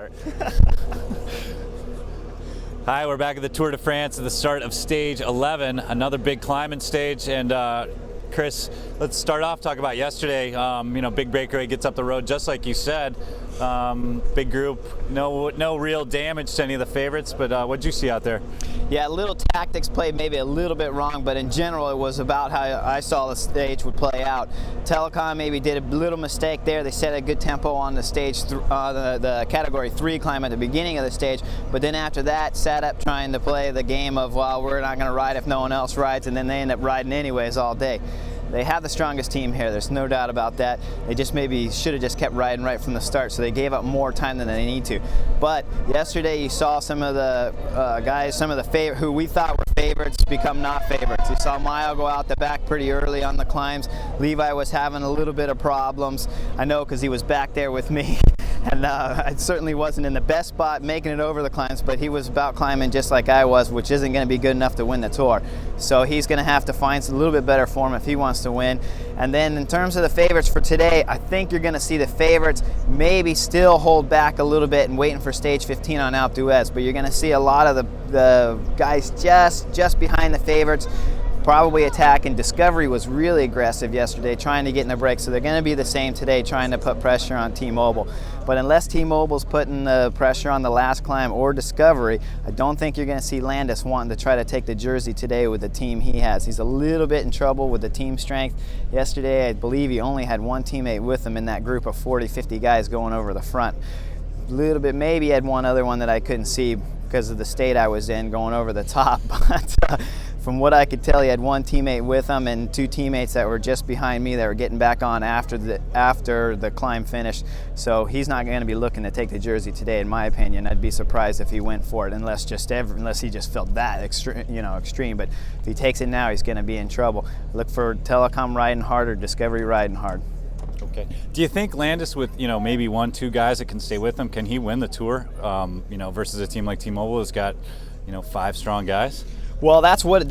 start. Hi, we're back at the Tour de France at the start of stage 11, another big climbing stage. And Chris, let's start off talking about yesterday. Big breakaway gets up the road just like you said. Big group, no real damage to any of the favorites, but what'd you see out there? Yeah, little tactics played maybe a little bit wrong, but in general it was about how I saw the stage would play out. Telecom maybe did a little mistake there. They set a good tempo on the stage, the category 3 climb at the beginning of the stage, but then after that sat up trying to play the game of, well, we're not going to ride if no one else rides, and then they end up riding anyways all day. They have the strongest team here, there's no doubt about that. They just maybe should have just kept riding right from the start, so they gave up more time than they need to. But yesterday you saw some of the guys, some of the who we thought were favorites become not favorites. You saw Mile go out the back pretty early on the climbs. Levi was having a little bit of problems. I know because he was back there with me. And I certainly wasn't in the best spot making it over the climbs, but he was about climbing just like I was, which isn't going to be good enough to win the Tour. So he's going to have to find a little bit better form if he wants to win. And then in terms of the favorites for today, I think you're going to see the favorites maybe still hold back a little bit and waiting for stage 15 on Alpe d'Huez, but you're going to see a lot of the guys just behind the favorites probably attack, and Discovery was really aggressive yesterday trying to get in the break, so they're going to be the same today trying to put pressure on T-Mobile. But unless T-Mobile's putting the pressure on the last climb or Discovery, I don't think you're going to see Landis wanting to try to take the jersey today with the team he has. He's a little bit in trouble with the team strength. Yesterday I believe he only had one teammate with him in that group of 40-50 guys going over the front. A little bit, maybe he had one other one that I couldn't see because of the state I was in going over the top, but from what I could tell, he had one teammate with him and two teammates that were just behind me that were getting back on after the climb finished. So he's not going to be looking to take the jersey today, in my opinion. I'd be surprised if he went for it, unless he just felt that extreme. But if he takes it now, he's going to be in trouble. Look for Telecom riding hard or Discovery riding hard. Okay. Do you think Landis, with maybe 1-2 guys that can stay with him, can he win the Tour? Versus a team like T-Mobile has got 5 strong guys. Well, that's what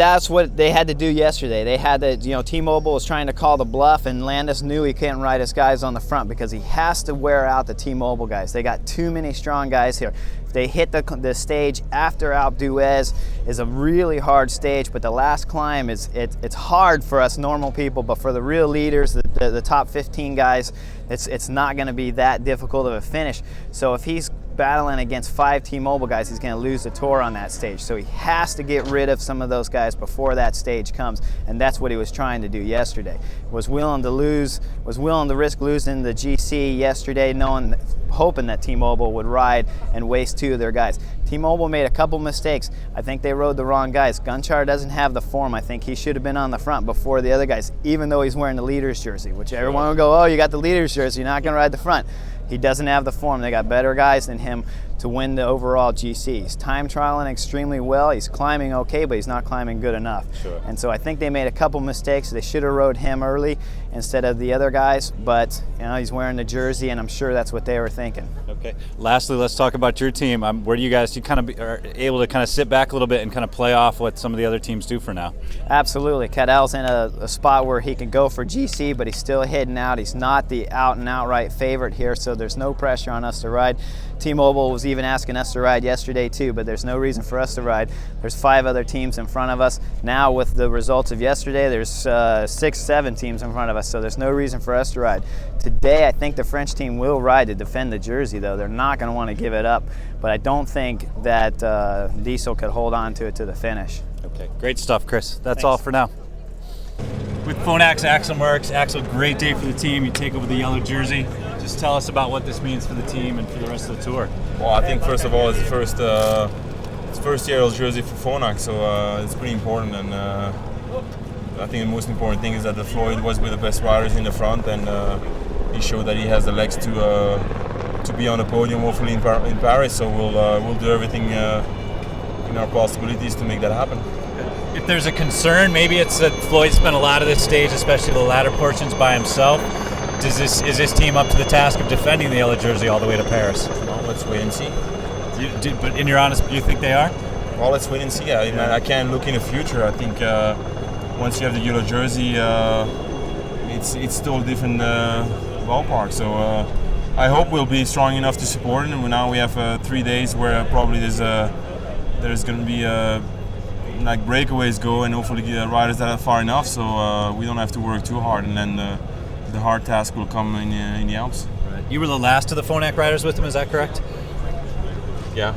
they had to do yesterday. They had to, T-Mobile was trying to call the bluff, and Landis knew he couldn't ride his guys on the front because he has to wear out the T-Mobile guys. They got too many strong guys here. If they hit the stage after Alpe d'Huez is a really hard stage, but the last climb it's hard for us normal people, but for the real leaders, the top 15 guys, it's not going to be that difficult of a finish. So if he's battling against 5 T-Mobile guys, he's going to lose the Tour on that stage. So he has to get rid of some of those guys before that stage comes, and that's what he was trying to do yesterday. Was willing to risk losing the GC yesterday, hoping that T-Mobile would ride and waste 2 of their guys. T-Mobile made a couple mistakes. I think they rode the wrong guys. Gunchar doesn't have the form. I think he should have been on the front before the other guys, even though he's wearing the leader's jersey, which everyone will go, oh, you got the leader's jersey, you're not going to ride the front. He doesn't have the form. They got better guys than him to win the overall GC. He's time trialing extremely well. He's climbing okay, but he's not climbing good enough. Sure. And so I think they made a couple mistakes. They should have rode him early instead of the other guys, but he's wearing the jersey, and I'm sure that's what they were thinking. Okay. Lastly, let's talk about your team. Where do you guys are able to kind of sit back a little bit and kind of play off what some of the other teams do for now? Absolutely. Cadell's in a spot where he can go for GC, but he's still hidden out. He's not the out and outright favorite here, so there's no pressure on us to ride. T-Mobile was even asking us to ride yesterday too, but there's no reason for us to ride. There's 5 other teams in front of us. Now with the results of yesterday, there's 6-7 teams in front of us, so there's no reason for us to ride. Today, I think the French team will ride to defend the jersey, though. They're not going to want to give it up, but I don't think that Diesel could hold on to it to the finish. Okay, great stuff, Chris. That's Thanks. all for now. With Phonax, Axel Marks. Axel, great day for the team. You take over the yellow jersey. Just tell us about what this means for the team and for the rest of the Tour. Well, I think first of all, it's the first yellow jersey for Phonax, so it's pretty important. And I think the most important thing is that the Floyd was with the best riders in the front, and he showed that he has the legs to be on the podium, hopefully in Paris. So we'll do everything in our possibilities to make that happen. If there's a concern, maybe it's that Floyd spent a lot of this stage, especially the latter portions, by himself. Is this team up to the task of defending the yellow jersey all the way to Paris? Well, let's wait and see. But in your honest, do you think they are? Well, let's wait and see. I can't look in the future. I think once you have the yellow jersey, it's still a different ballpark. So I hope we'll be strong enough to support it. And now we have 3 days where probably there's going to be like breakaways go, and hopefully riders that are far enough, so we don't have to work too hard, and then the hard task will come in the Alps. Right. You were the last of the Phonak riders with him, is that correct? Yeah.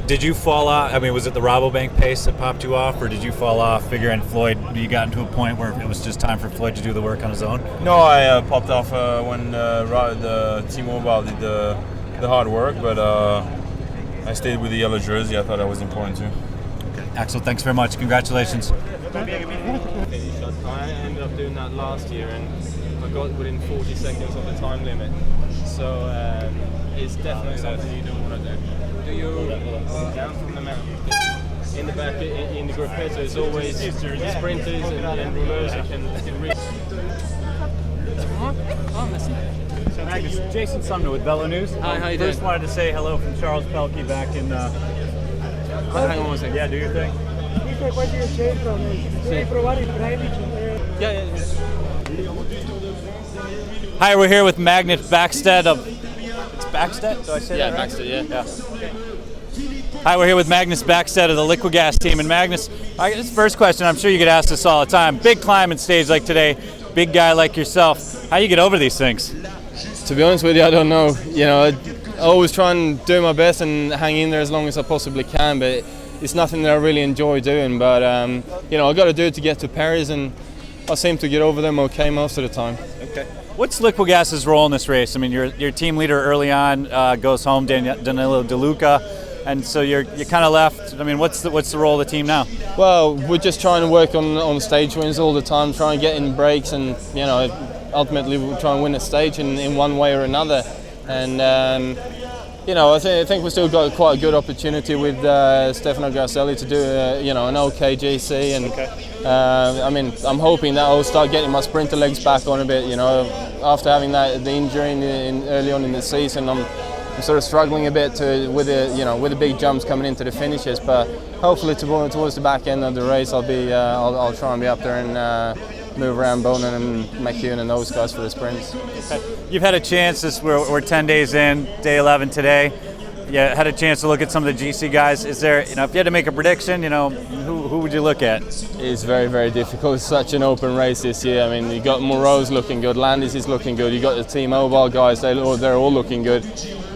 Did you fall off? I mean, was it the Rabobank pace that popped you off, or did you fall off figuring Floyd, you got into a point where it was just time for Floyd to do the work on his own? No, I popped off when the T-Mobile did the hard work, but I stayed with the yellow jersey. I thought that was important too. Axel, thanks very much. Congratulations. I ended up doing that last year, and I got within 40 seconds of the time limit. So it's definitely something you don't want to do. Do you down from the mountain? In the back, in the gruppetto, there's always sprinters and rollers that can reach. So Magnus, Jason Sumner with Velo News. Hi, how you First doing? wanted to say hello from Charles Pelkey back in. Hang on one second. Yeah, do your thing. Yeah. Hi, we're here with Magnus Backstedt of. It's Backstedt? Do I say that right? Baxter, yeah. Hi, we're here with Magnus Backstedt of the Liquid Gas team. And Magnus, this first question, I'm sure you get asked this all the time. Big climbing stage like today, big guy like yourself. How you get over these things? To be honest with you, I don't know. You know, I always try and do my best and hang in there as long as I possibly can, but it's nothing that I really enjoy doing. But you know, I got to do it to get to Paris, and I seem to get over them okay most of the time. Okay. What's Liquid Gas's role in this race? I mean, your team leader early on goes home, Danilo De Luca, and so you're kind of left. I mean, what's the role of the team now? Well, we're just trying to work on stage wins all the time, trying to get in breaks, and you know, ultimately we'll try and win a stage in one way or another. And you know, I think we've still got quite a good opportunity with Stefano Grasselli to do you know, an OK GC, and I mean, I'm hoping that I'll start getting my sprinter legs back on a bit. You know, after having the injury early on in the season, I'm sort of struggling a bit with the big jumps coming into the finishes. But hopefully towards the back end of the race, I'll try and be up there and move around Bonin and McEwen and those guys for the sprints. You've had a chance. We're 10 days in, day 11 today. You had a chance to look at some of the GC guys. Is there, if you had to make a prediction, who would you look at? It's very, very difficult. It's such an open race this year. I mean, you got Moreau's looking good, Landis is looking good. You got the T-Mobile guys; they're all looking good.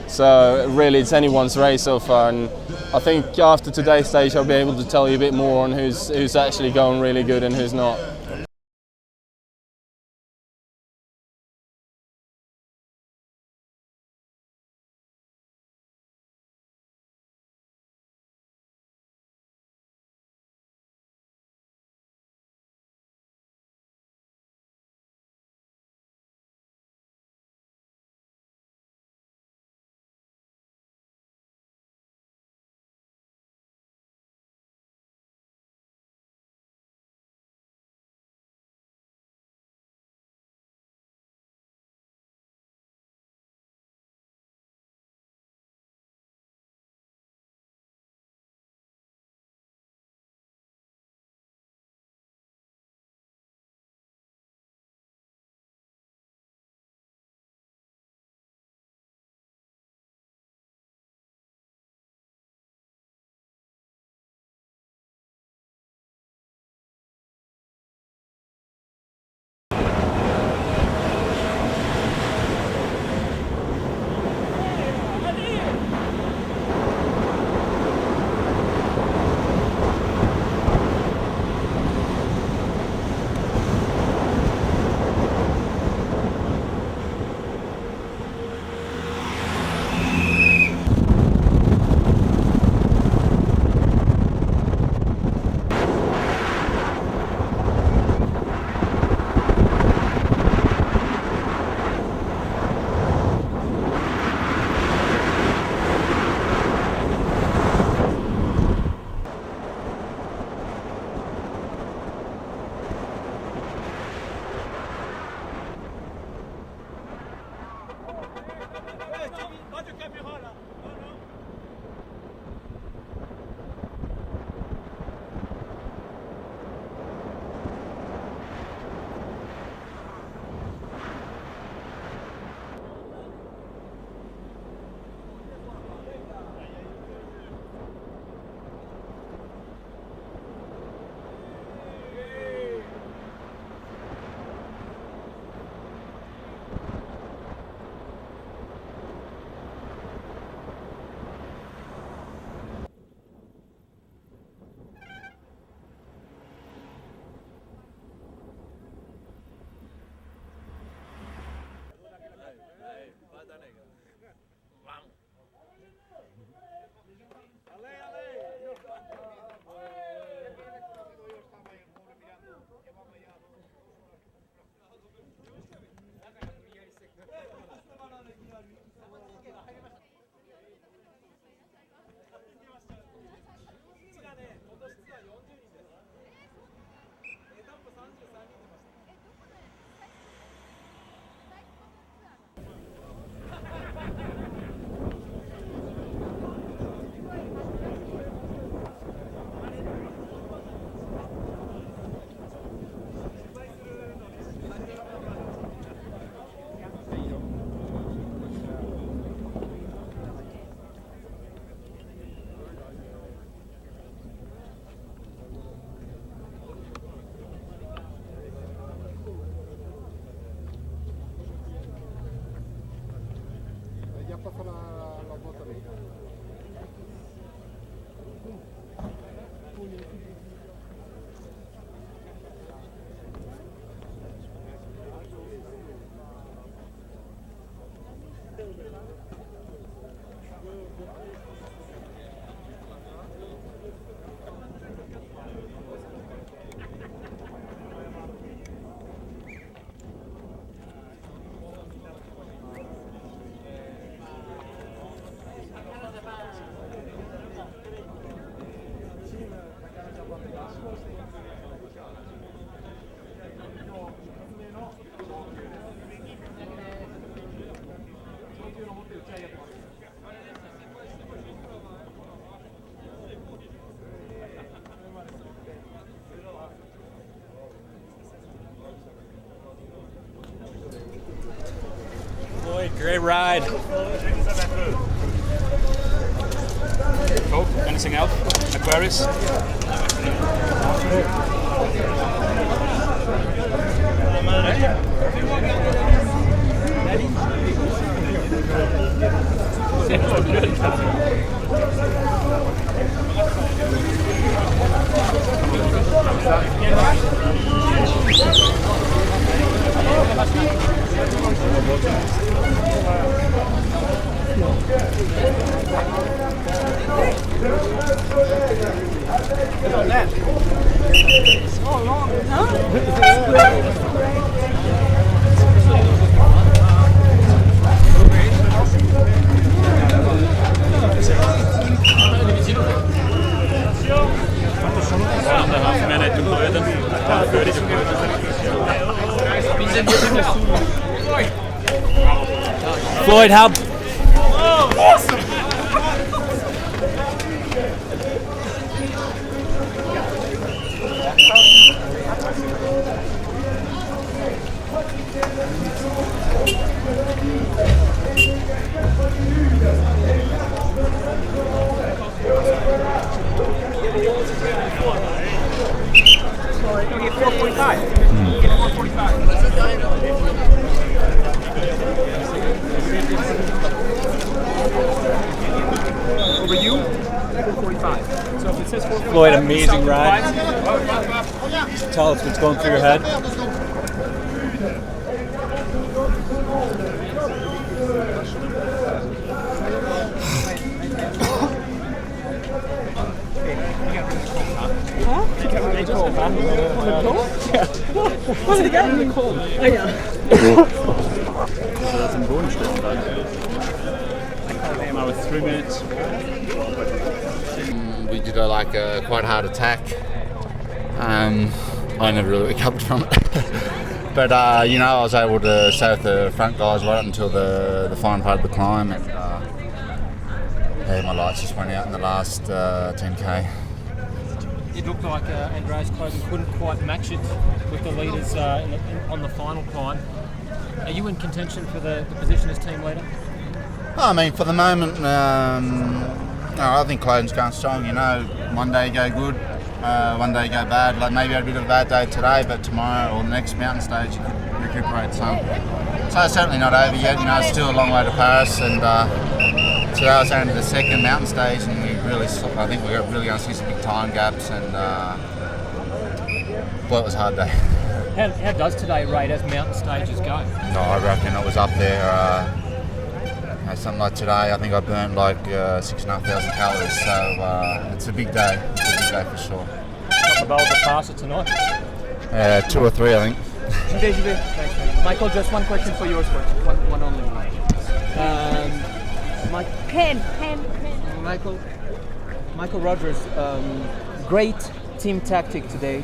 So really, it's anyone's race so far. And I think after today's stage, I'll be able to tell you a bit more on who's actually going really good and who's not. Great ride. Cool. Anything else? Aquarius? Floyd, how? Over you? 445. So if it says 445, Floyd, amazing ride. Tell us what's going through your head. Was it again? Cold. Oh, yeah. So that's some Bodenstück done. I was 3 minutes. We did a quite hard attack. I never really recovered from it. But I was able to stay with the front guys right up until the final part of the climb, and my lights just went out in the last 10k. It looked like Andreas Kloden couldn't quite match it with the leaders on the final climb. Are you in contention for the position as team leader? I mean, for the moment, I think Kloden's going strong. One day you go good, one day you go bad. Like maybe I had a bit of a bad day today, but tomorrow or the next mountain stage you could recuperate some. So it's certainly not over yet. It's still a long way to Paris, and today I was only the second mountain stage, and I think we're really going to see some big time gaps, and boy, it was a hard day. How does today rate as mountain stages go? No, I reckon it was up there. Something like today, I think I burnt like 6,500 calories, so it's a big day. It's a big day for sure. Not the bowl to pass it tonight. 2 or 3, I think. Thanks, mate. Michael, just one question for your sport. One only. Michael Rogers, great team tactic today.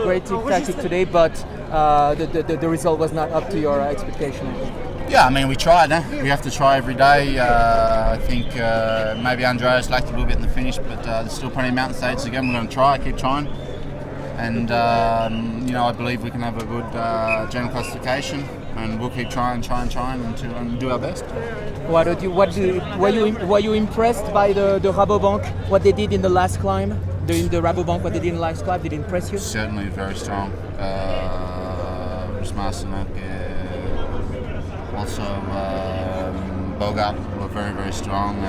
Great team tactic today, but the result was not up to your expectation. Yeah, I mean, we tried. We have to try every day. I think maybe Andreas lacked a little bit in the finish, but there's still plenty of mountain stages again. We're going to keep trying. And, I believe we can have a good general classification, and we'll keep trying and do our best. Were you impressed by the Rabobank, what they did in the last climb? The Rabobank, what they did in the last climb, did it impress you? Certainly very strong. Also, Bogart were very, very strong.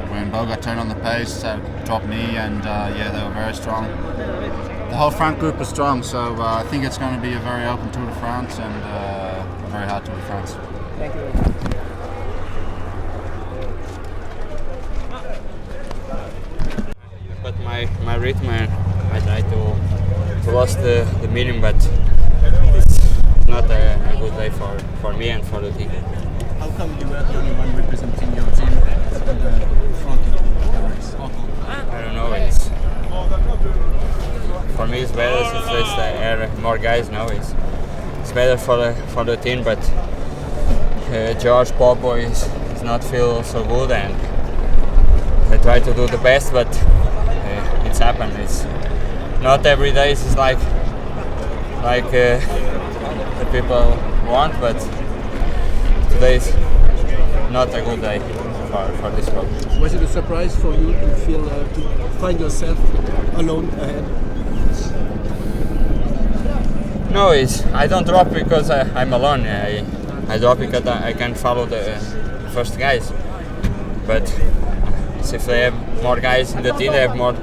When Bogart turned on the pace, dropped me, and they were very strong. The whole front group was strong, so I think it's going to be a very open Tour de France and a very hard Tour de France. Thank you. But my rhythm, I try to lost the medium, but it's not a good day for me and for the team. How come you were the only one representing your team in the front of the race? I don't know. For me, it's better since there's more guys now. It's better for the team, but George Popo is not feel so good, and I try to do the best, but it's happened. It's not every day. It's like the people want, but today's not a good day for this club. Was it a surprise for you to feel to find yourself alone ahead? No, I don't drop because I'm alone. I drop because I can follow the first guys. But if they have more guys in the team, they have more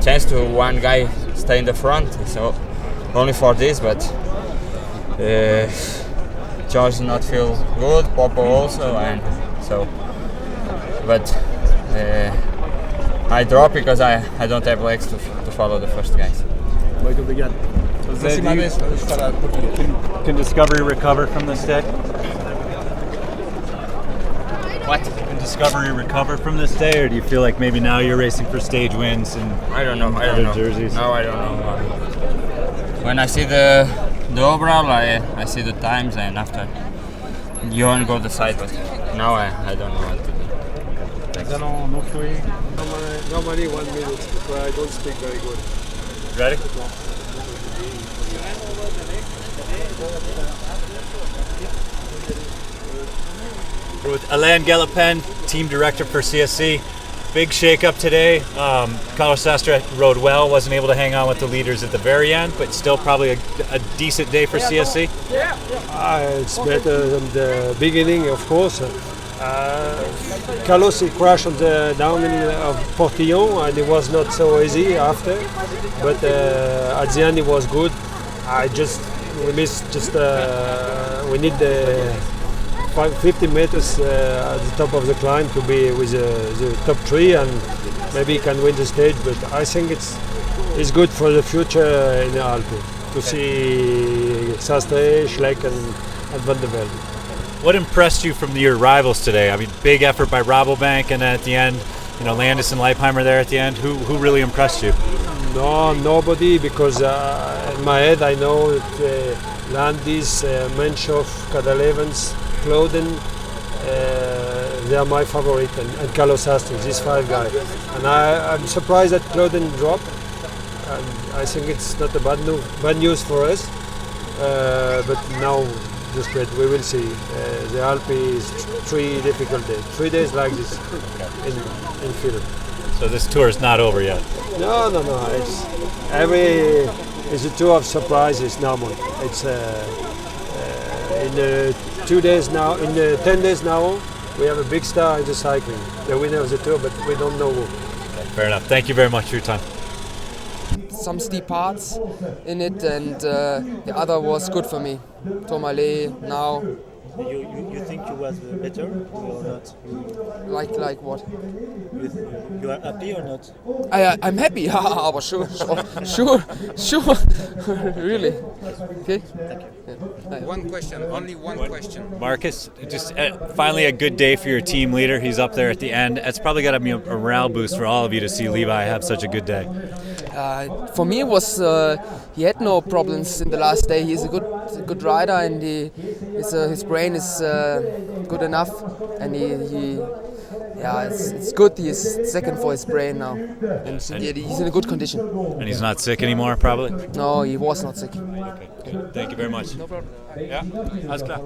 chance to one guy stay in the front. So only for this, but George does not feel good, Popo also, and so. But I drop because I don't have legs to follow the first guys. Muito obrigado. Can Discovery recover from this day? What? Can Discovery recover from this day, or do you feel like maybe now you're racing for stage wins and I don't know. jerseys? No, I don't know. When I see the overall, I see the times, and after you want to go decide. But now I don't know what to do. Normally 1 minute, but I don't speak very good. Ready? We're with Alain Galopin, team director for CSC. Big shake-up today. Carlos Sastre rode well, wasn't able to hang on with the leaders at the very end, but still probably a decent day for CSC. It's better than the beginning, of course. Carlos, he crashed on the downhill of Portillon, and it was not so easy after. But at the end, it was good. We need the 50 meters at the top of the climb to be with the top three, and maybe he can win the stage. But I think it's good for the future in the Alpes to see Sastre, Schleck, and Van der Velde. What impressed you from your rivals today? I mean, big effort by Rabobank, and then at the end, Landis and Leipheimer there at the end. Who really impressed you? No, nobody, because in my head I know that Landis, Menchov, Cadel-Evans, Cloden, they are my favorite, and Carlos Sastre, these 5 guys. And I'm surprised that Cloden dropped, and I think it's not a bad news for us, but now just wait, we will see. The Alpe is 3 difficult days, 3 days like this in Finland. So this tour is not over yet? No. It's a tour of surprises, normal. It's in the 2 days now, in the 10 days now, we have a big star in the cycling, the winner of the tour, but we don't know who. Okay, fair enough. Thank you very much for your time. Some steep parts in it, and the other was good for me. Tourmalet now. You think you was better or not? Like what? You are happy or not? I'm happy. Aber sure. Really. Okay. Thank you. One question, only one question. Marcus, just finally a good day for your team leader. He's up there at the end. It's probably got to be a morale boost for all of you to see Levi have such a good day. For me, it was he had no problems in the last day. He's a good rider, and his brain is good enough, and it's good. He's second for his brain now, and he's in a good condition. And he's not sick anymore, probably? No, he was not sick. Okay, good. Thank you very much. No problem. Yeah, alles klar.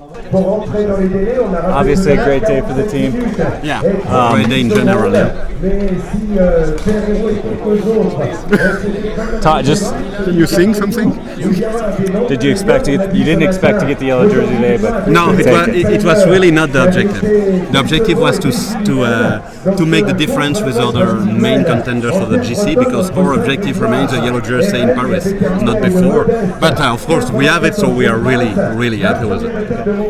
Obviously a great day for the team. Yeah, great day in general. Can you sing something? Did you expect you didn't expect to get the yellow jersey today, but no, it was really not the objective. The objective was to make the difference with other main contenders of the GC, because our objective remains a yellow jersey in Paris, not before. But of course we have it, so we are really happy with it.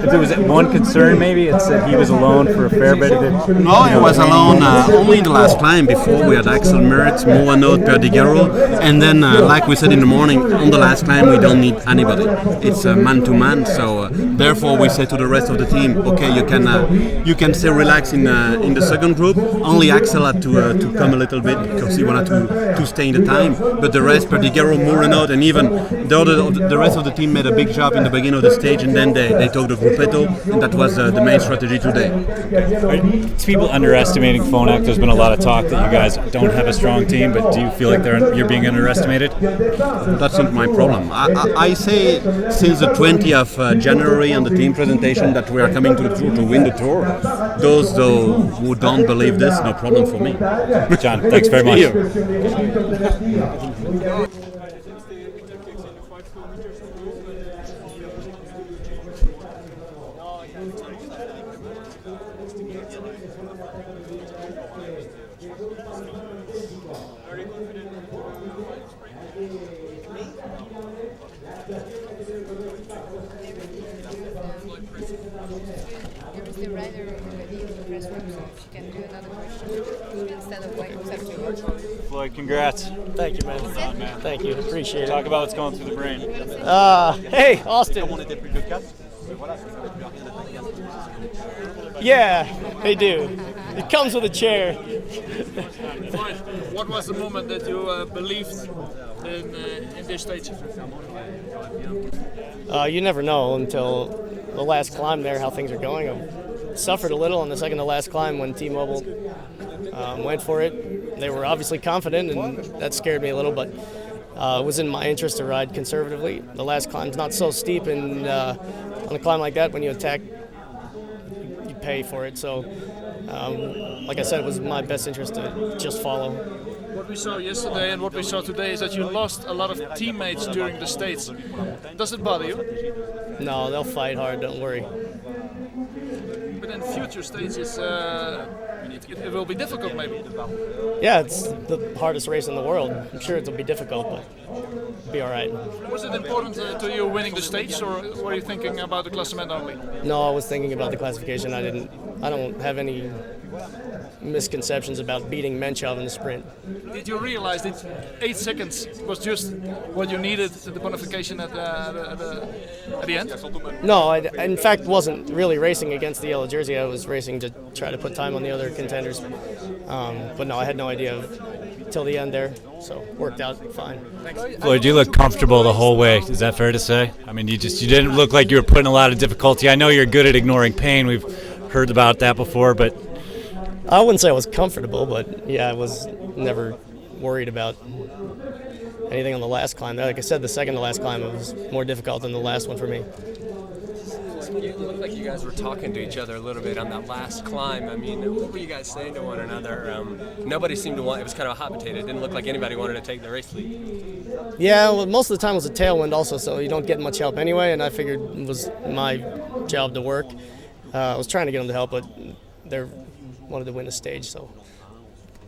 If there was one concern, maybe it's that he was alone for a fair bit of it. No, he was alone only in the last climb. Before we had Axel Merritt, Moanot, Perdigero, and then like we said in the morning, on the last climb we don't need anybody. It's man to man, so therefore we say to the rest of the team, okay, you can stay relaxed in the second group. Only Axel had to come a little bit because he wanted to stay in the time, but the rest, Perdigero, Moanot, and even the rest of the team made a big job in the beginning of the stage, and then they took the gruppetto, and that was the main strategy today. Are people underestimating Phonak? There's been a lot of talk that you guys don't have a strong team, but do you feel like you're being underestimated? That's not my problem. I say since the 20th of January on the team presentation that we are coming to the tour to win the tour. Those though who don't believe this, no problem for me. John, thanks very much. There is the rider already in the press room, so if she can do another question instead of like accepting. Floyd, congrats. Thank you, man. Thank you. Appreciate it. Talk about what's going through the brain. Hey, Austin. Yeah, they do. It comes with a chair. What was the moment that you believed in this stage? You never know until the last climb there how things are going. I suffered a little on the second to last climb when T-Mobile went for it. They were obviously confident, and that scared me a little, but it was in my interest to ride conservatively. The last climb's not so steep, and on a climb like that, when you attack, you pay for it. So, like I said, it was my best interest to just follow. What we saw yesterday and what we saw today is that you lost a lot of teammates during the states. Does it bother you? No, they'll fight hard, don't worry. But in future stages, it will be difficult maybe. Yeah, it's the hardest race in the world. I'm sure it'll be difficult, but it'll be all right. Was it important to you winning the stage, or were you thinking about the classement only? No, I was thinking about the classification. I don't have any misconceptions about beating Menchov in the sprint. Did you realize that 8 seconds was just what you needed at the bonification at the end? No, I in fact wasn't really racing against the yellow jersey. I was racing to try to put time on the other contenders. But no, I had no idea till the end there, so worked out fine. Floyd, you look comfortable the whole way. Is that fair to say? I mean, you didn't look like you were putting a lot of difficulty. I know you're good at ignoring pain. We've heard about that before, but I wouldn't say I was comfortable, but yeah, I was never worried about anything on the last climb. Like I said, the second to last climb was more difficult than the last one for me. It looked like you guys were talking to each other a little bit on that last climb. I mean, what were you guys saying to one another? Nobody seemed to want, it was kind of a hot potato. It didn't look like anybody wanted to take the race lead. Yeah, well, most of the time it was a tailwind also, so you don't get much help anyway, and I figured it was my job to work. I was trying to get them to help, but they wanted to win the stage, so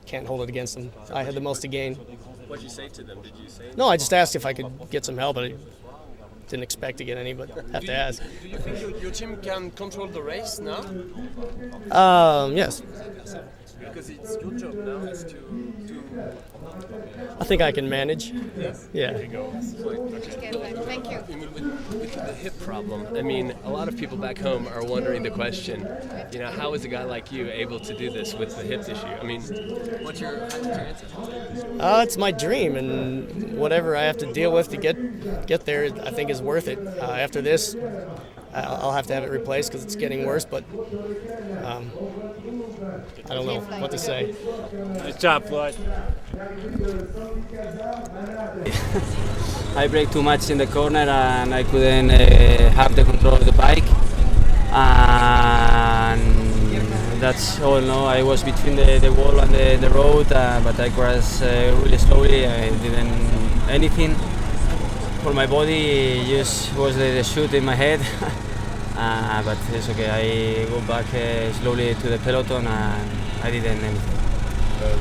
can't hold it against them. I had the most to gain. What did you say to them? Did you say? No, I just asked if I could get some help, but I didn't expect to get any, but have to ask. Do you think your team can control the race now? Yes. Because it's your job now is to I think I can manage. Yes. Yeah. Thank you. With the hip problem, I mean, a lot of people back home are wondering the question, you know, how is a guy like you able to do this with the hip issue? I mean, what's your answer? It's my dream, and whatever I have to deal with to get there, I think is worth it. After this, I'll have to have it replaced because it's getting worse, but I don't know what to say. Nice job, Floyd. I brake too much in the corner and I couldn't have the control of the bike, and that's all. No, I was between the wall and the road, but I crashed really slowly. I didn't anything for my body. Just was the shoot in my head. But it's okay. I go back slowly to the peloton and I didn't anything.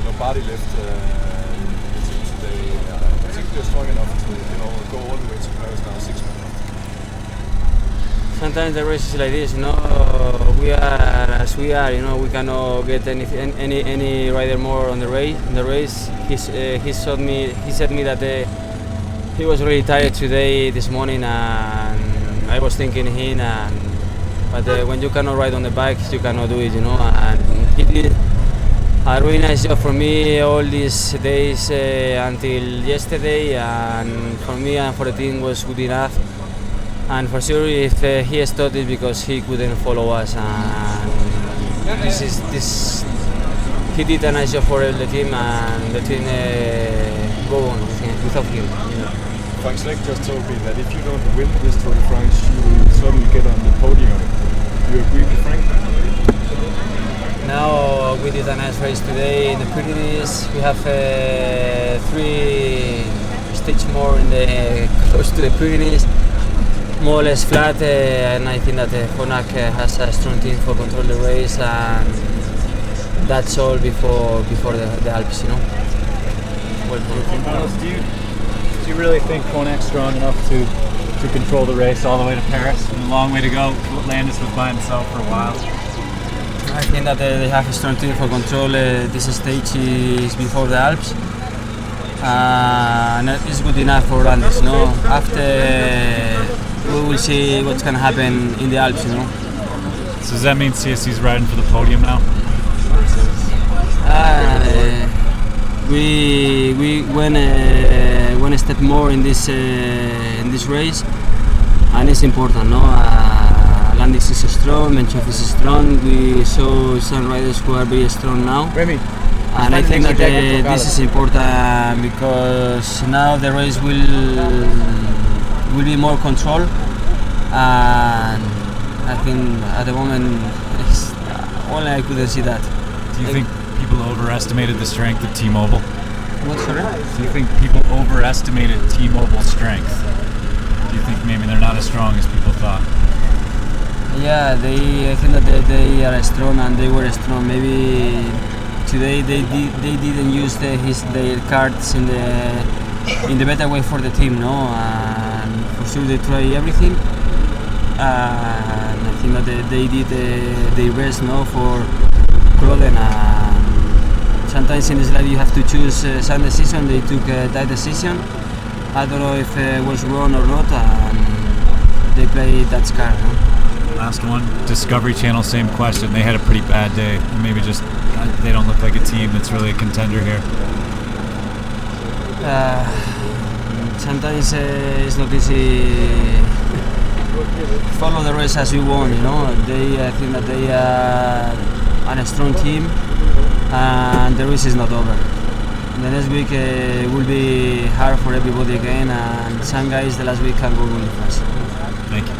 Your body lift today, I think you're strong enough to go all the way to Paris now, 6 minutes. Sometimes the race is like this, we are as we are, we cannot get any rider more on the race. He said me that he was really tired today, this morning, and I was thinking him, but when you cannot ride on the bikes, you cannot do it, and he did a really nice job for me all these days until yesterday, and for me and for the team was good enough. And for sure, if he stopped it because he couldn't follow us, and this he did a nice job for the team, and the team go on without him. You know. Frank Schleck just told me that if you don't win this Tour de France, you will suddenly get on the podium. You agree with Frank? Now we did a nice race today in the Pyrenees. We have 3 stages more in the close to the Pyrenees. More or less flat, and I think that Phonak has a strong team for control the race, and that's all before the Alps, you know. Do you really think Phonak's strong enough to control the race all the way to Paris? And a long way to go. Landis was by himself for a while. I think that they have a strong team for control. This stage is before the Alps, and it's good enough for Landis. No, after we will see what's gonna happen in the Alps. You know. So does that mean CSC's riding for the podium now? We went a step more in this race, and it's important. No, Landis is strong, Menchov is strong. We saw some riders who are very strong now. And I think that this is important because now the race will be more control, and I think at the moment only I couldn't see that. Do you think people overestimated the strength of T-Mobile? What, sorry? Do you think people overestimated T-Mobile's strength? Do you think maybe they're not as strong as people thought? Yeah, I think that they are strong, and they were strong. Maybe today they didn't use their cards in the better way for the team, no. And for sure they try everything. And I think that they did the best, no, for Kloden. Sometimes in this life you have to choose some decision. They took that decision. I don't know if it was wrong or not, and they played that card. No? Last one, Discovery Channel, same question. They had a pretty bad day. Maybe just they don't look like a team that's really a contender here. Sometimes it's not easy. Follow the race as you want, you know. I think that they are a strong team, and the race is not over. The next week will be hard for everybody again, and some guys the last week can go really fast. Thank you.